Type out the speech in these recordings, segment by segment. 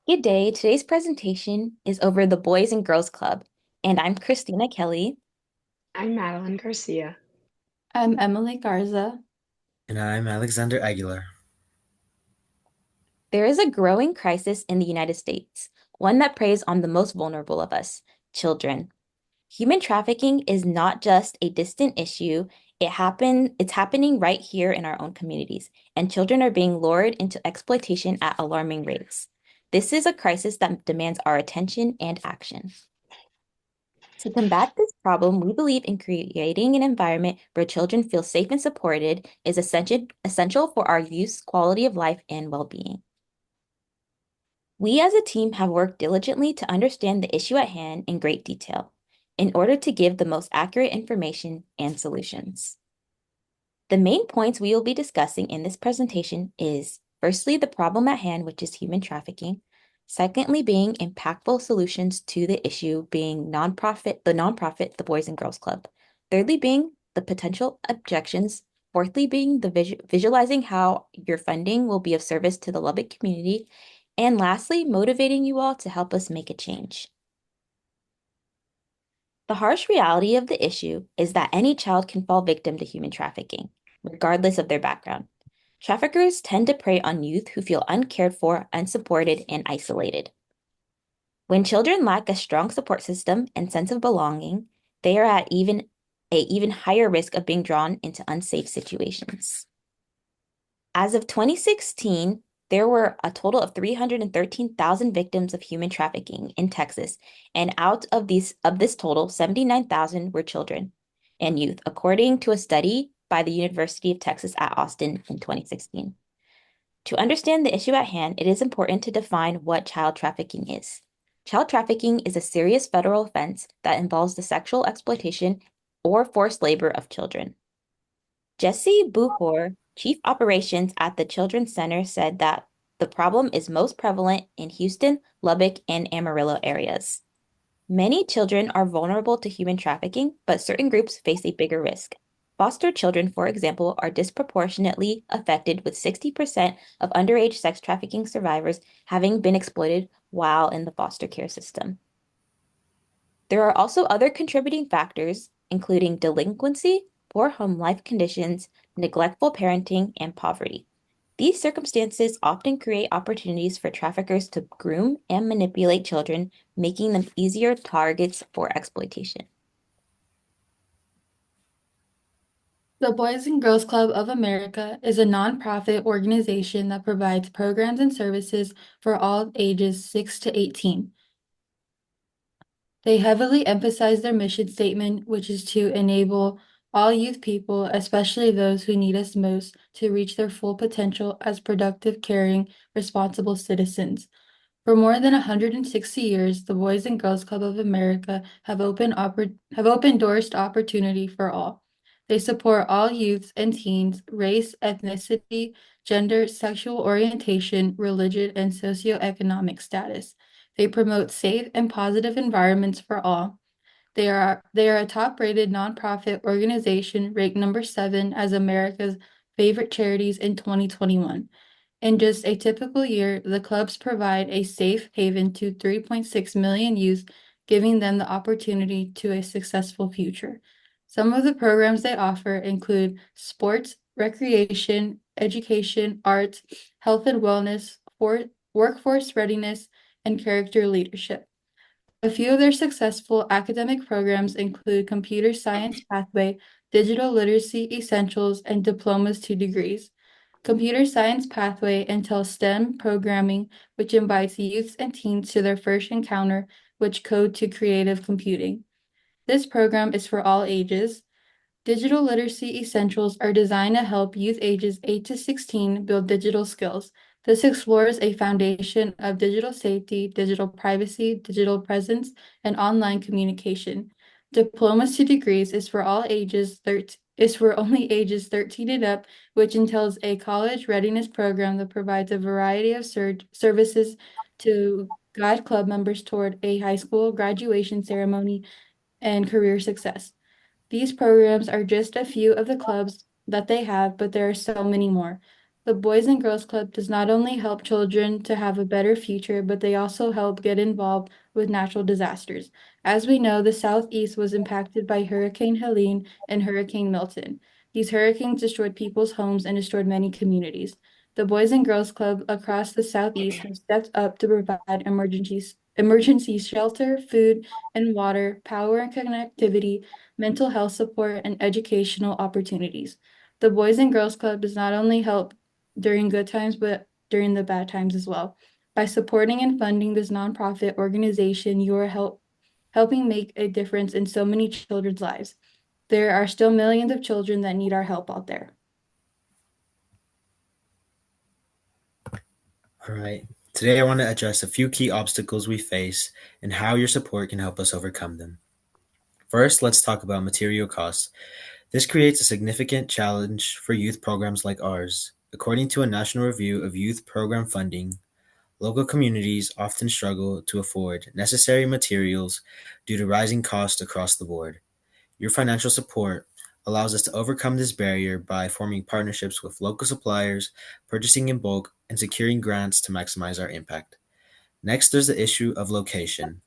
Good day. Today's presentation is over the Boys and Girls Club, and I'm Christina Kelly. I'm Madeline Garcia. I'm Emily Garza. And I'm Alexander Aguilar. There is a growing crisis in the United States, one that preys on the most vulnerable of us, children. Human trafficking is not just a distant issue, it's happening right here in our own communities, and children are being lured into exploitation at alarming rates. This is a crisis that demands our attention and action. To combat this problem, we believe in creating an environment where children feel safe and supported is essential for our youth's quality of life and well-being. We as a team have worked diligently to understand the issue at hand in great detail in order to give the most accurate information and solutions. The main points we will be discussing in this presentation is, firstly, the problem at hand, which is human trafficking. Secondly, being impactful solutions to the issue being the Boys and Girls Club. Thirdly, being the potential objections. Fourthly, being the visualizing how your funding will be of service to the Lubbock community. And lastly, motivating you all to help us make a change. The harsh reality of the issue is that any child can fall victim to human trafficking, regardless of their background. Traffickers tend to prey on youth who feel uncared for, unsupported, and isolated. When children lack a strong support system and sense of belonging, they are at even higher risk of being drawn into unsafe situations. As of 2016, there were a total of 313,000 victims of human trafficking in Texas, and out of this total, 79,000 were children and youth, according to a study by the University of Texas at Austin in 2016. To understand the issue at hand, it is important to define what child trafficking is. Child trafficking is a serious federal offense that involves the sexual exploitation or forced labor of children. Jesse Buhor, Chief Operations at the Children's Center, said that the problem is most prevalent in Houston, Lubbock, and Amarillo areas. Many children are vulnerable to human trafficking, but certain groups face a bigger risk. Foster children, for example, are disproportionately affected, with 60% of underage sex trafficking survivors having been exploited while in the foster care system. There are also other contributing factors, including delinquency, poor home life conditions, neglectful parenting, and poverty. These circumstances often create opportunities for traffickers to groom and manipulate children, making them easier targets for exploitation. The Boys and Girls Club of America is a nonprofit organization that provides programs and services for all ages 6 to 18. They heavily emphasize their mission statement, which is to enable all youth people, especially those who need us most, to reach their full potential as productive, caring, responsible citizens. For more than 160 years, the Boys and Girls Club of America have opened doors to opportunity for all. They support all youths and teens, race, ethnicity, gender, sexual orientation, religion, and socioeconomic status. They promote safe and positive environments for all. They are a top-rated nonprofit organization ranked number 7 as America's favorite charities in 2021. In just a typical year, the clubs provide a safe haven to 3.6 million youth, giving them the opportunity to a successful future. Some of the programs they offer include sports, recreation, education, arts, health and wellness, workforce readiness, and character leadership. A few of their successful academic programs include Computer Science Pathway, Digital Literacy Essentials, and Diplomas to Degrees. Computer Science Pathway entails STEM programming, which invites youths and teens to their first encounter with code to creative computing. This program is for all ages. Digital Literacy Essentials are designed to help youth ages 8 to 16 build digital skills. This explores a foundation of digital safety, digital privacy, digital presence, and online communication. Diplomas to Degrees is for only ages 13 and up, which entails a college readiness program that provides a variety of services to guide club members toward a high school graduation ceremony and career success. These programs are just a few of the clubs that they have, but there are so many more. The Boys and Girls Club does not only help children to have a better future, but they also help get involved with natural disasters. As we know, the Southeast was impacted by Hurricane Helene and Hurricane Milton. These hurricanes destroyed people's homes and destroyed many communities. The Boys and Girls Club across the Southeast have stepped up to provide emergency shelter, food and water, power and connectivity, mental health support, and educational opportunities. The Boys and Girls Club does not only help during good times, but during the bad times as well. By supporting and funding this nonprofit organization, you are helping make a difference in so many children's lives. There are still millions of children that need our help out there. All right. Today, I want to address a few key obstacles we face and how your support can help us overcome them. First, let's talk about material costs. This creates a significant challenge for youth programs like ours. According to a national review of youth program funding, local communities often struggle to afford necessary materials due to rising costs across the board. Your financial support allows us to overcome this barrier by forming partnerships with local suppliers, purchasing in bulk, and securing grants to maximize our impact. Next, there's the issue of location.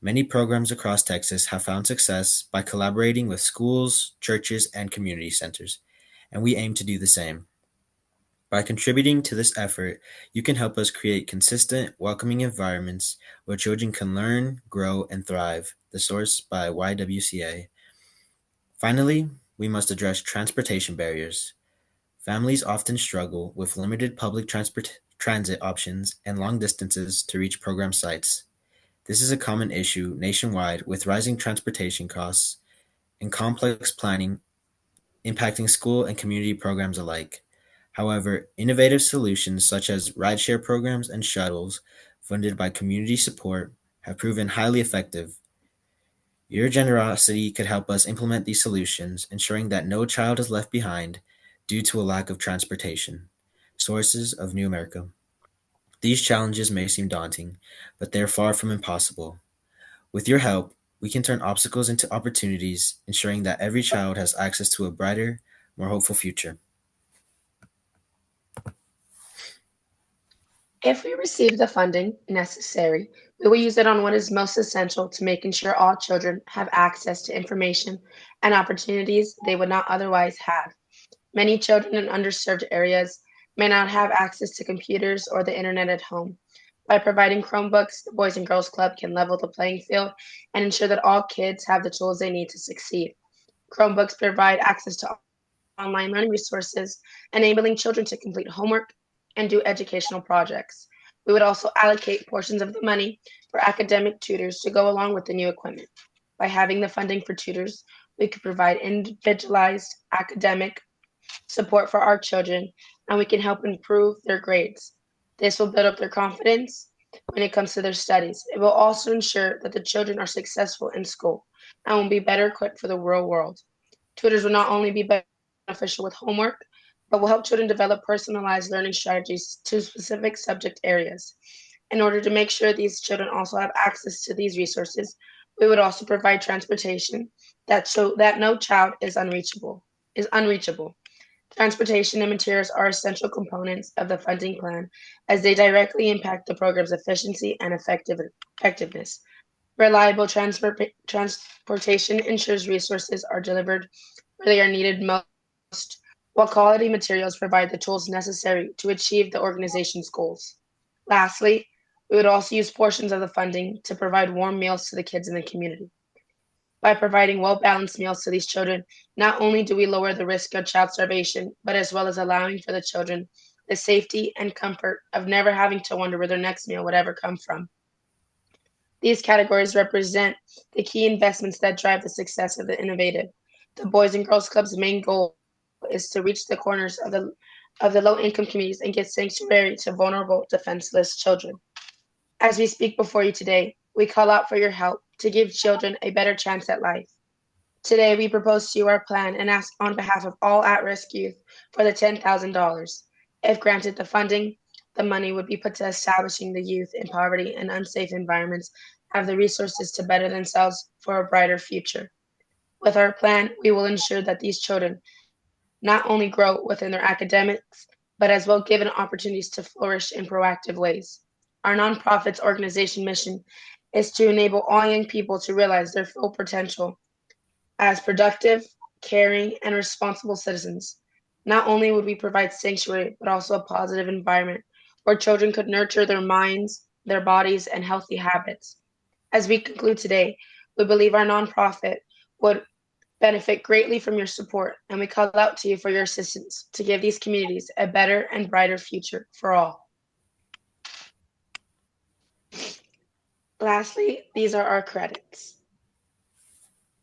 Many programs across Texas have found success by collaborating with schools, churches, and community centers, and we aim to do the same. By contributing to this effort, you can help us create consistent, welcoming environments where children can learn, grow, and thrive. The source by YWCA. Finally, we must address transportation barriers. Families often struggle with limited public transit options and long distances to reach program sites. This is a common issue nationwide with rising transportation costs and complex planning impacting school and community programs alike. However, innovative solutions such as rideshare programs and shuttles funded by community support have proven highly effective. Your generosity could help us implement these solutions, ensuring that no child is left behind due to a lack of transportation. Sources of New America. These challenges may seem daunting, but they are far from impossible. With your help, we can turn obstacles into opportunities, ensuring that every child has access to a brighter, more hopeful future. If we receive the funding necessary, we will use it on what is most essential to making sure all children have access to information and opportunities they would not otherwise have. Many children in underserved areas may not have access to computers or the internet at home. By providing Chromebooks, the Boys and Girls Club can level the playing field and ensure that all kids have the tools they need to succeed. Chromebooks provide access to online learning resources, enabling children to complete homework and do educational projects. We would also allocate portions of the money for academic tutors to go along with the new equipment. By having the funding for tutors, we could provide individualized academic support for our children, and we can help improve their grades. This will build up their confidence when it comes to their studies. It will also ensure that the children are successful in school and will be better equipped for the real world. Tutors will not only be beneficial with homework, but will help children develop personalized learning strategies to specific subject areas. In order to make sure these children also have access to these resources, we would also provide transportation so that no child is unreachable. Transportation and materials are essential components of the funding plan as they directly impact the program's efficiency and effectiveness. Reliable transportation ensures resources are delivered where they are needed most, while quality materials provide the tools necessary to achieve the organization's goals. Lastly, we would also use portions of the funding to provide warm meals to the kids in the community. By providing well-balanced meals to these children, not only do we lower the risk of child starvation, but as well as allowing for the children the safety and comfort of never having to wonder where their next meal would ever come from. These categories represent the key investments that drive the success of the innovative. The Boys and Girls Club's main goal is to reach the corners of the low-income communities and give sanctuary to vulnerable, defenseless children. As we speak before you today, we call out for your help to give children a better chance at life. Today, we propose to you our plan and ask on behalf of all at-risk youth for the $10,000. If granted the funding, the money would be put to establishing the youth in poverty and unsafe environments have the resources to better themselves for a brighter future. With our plan, we will ensure that these children not only grow within their academics, but as well given opportunities to flourish in proactive ways. Our nonprofit's organization mission is to enable all young people to realize their full potential as productive, caring, and responsible citizens. Not only would we provide sanctuary, but also a positive environment where children could nurture their minds, their bodies, and healthy habits. As we conclude today, we believe our nonprofit would benefit greatly from your support, and we call out to you for your assistance to give these communities a better and brighter future for all. Lastly, these are our credits.